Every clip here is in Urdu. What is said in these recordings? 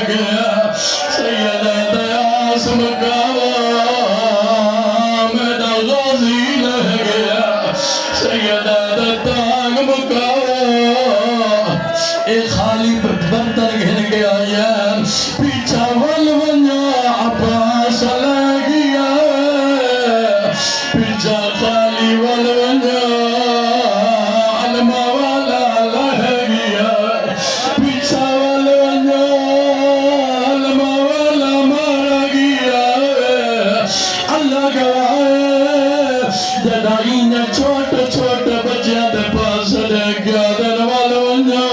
گیا سیدہ دیاس مقام میرا غازی لہ گیا سیدہ دتانگ مقام اے خالی برتن گھن کے آیا پیچھا ولونیا عباس لہ گیا پیچھا خالی ولونیا علمہ والا لہ گیا پیچھا ولونیا علمہ والا مارا گیا اللہ گواہ جدائی نے چھوٹ چھوٹ بچیاں دے پاس لے گیا دن ولونیا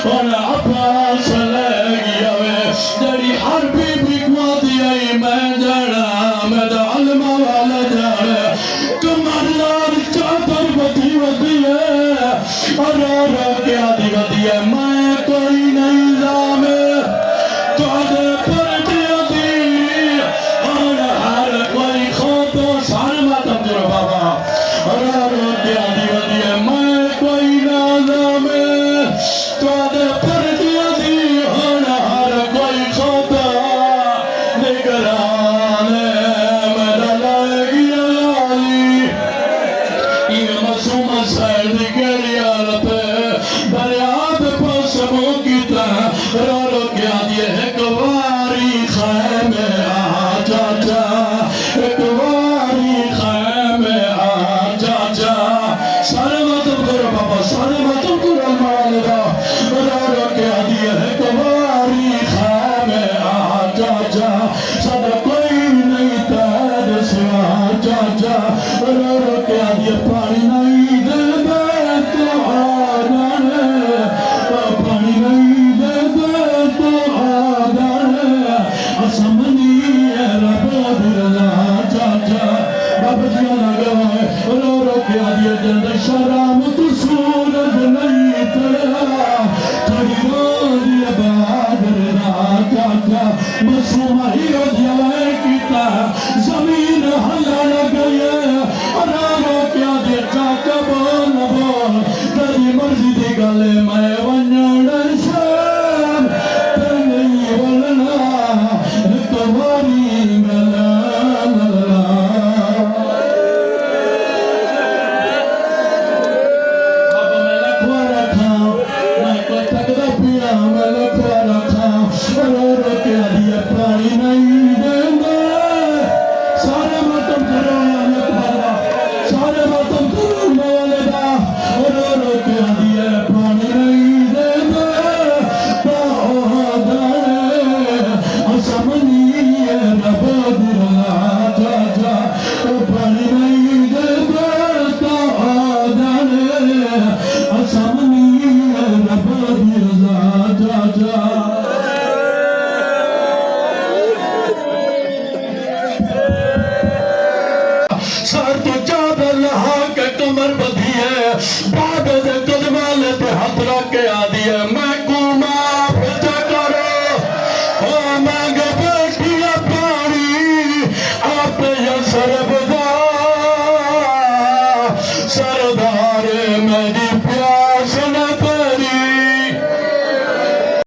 اور عباس لے گیا جڑی ہر بی بی کو دیا میں جانا میرا علمہ والا جانا کمر لار چادر بدھی بدھی ہے اور کیا دی بدھی ہے میں کوئی نہیں زامے تو آدھے پر دیا دی اور ہر کوئی خود سار ماتم جو بابا اور کیا دی بدھی ہے میں کوئی نہ زامے تو آدھے پر دیا دی اور ہر کوئی خود نگرانے میرا لگیا علی یہ مسوم سید کے لیالت بریاد پسموں کی طرح رو رو کیا دیئے ایک واری خیمے آجا جا ایک واری خیمے آجا جا سارے ماتم کرو بابا سارے ماتم کرو مالدہ رو رو کیا دیئے ایک واری خیمے آجا جا سارے کوئی نہیں تیرے سوا جا جا رو رو کیا دیئے پانی نہیں دے دے تو آدھانے پانی نہیں دے دے تو آدھانے اسمنی رب برلا جا جا باب جیا لگا ہے رو رو کیا دیئے جلد شرام تو سورج نہیں تیرا تھوڑی رو دیئے بادر را جا جا مسومہ ہی رو دیا ہے کیتا زمین ہلا لگئے رو کیا دیئے چاکا بول بول تری مرضی دی گلے میں ونجڑ شام تنگی ولنا تواری ملا ملا بابا میں لکھوا رکھا میں کوئی تکدہ پیا میں لکھوا رکھا رو کیا دیئے پانی نہیں دے دے سارے ماتم کرو آنک بابا سارے ماتم کرو مالدہ رو کیا دیئے پانی نہیں دے دے دانے اسمنی رب درلا جا جا پانی نہیں دے دے دانے اسمنی رب درلا جا جا سر تو چادر لہا کے کمر بدھی ہے باب دے قدمالے پہ ہاتھ رکھ کے آدھی ہے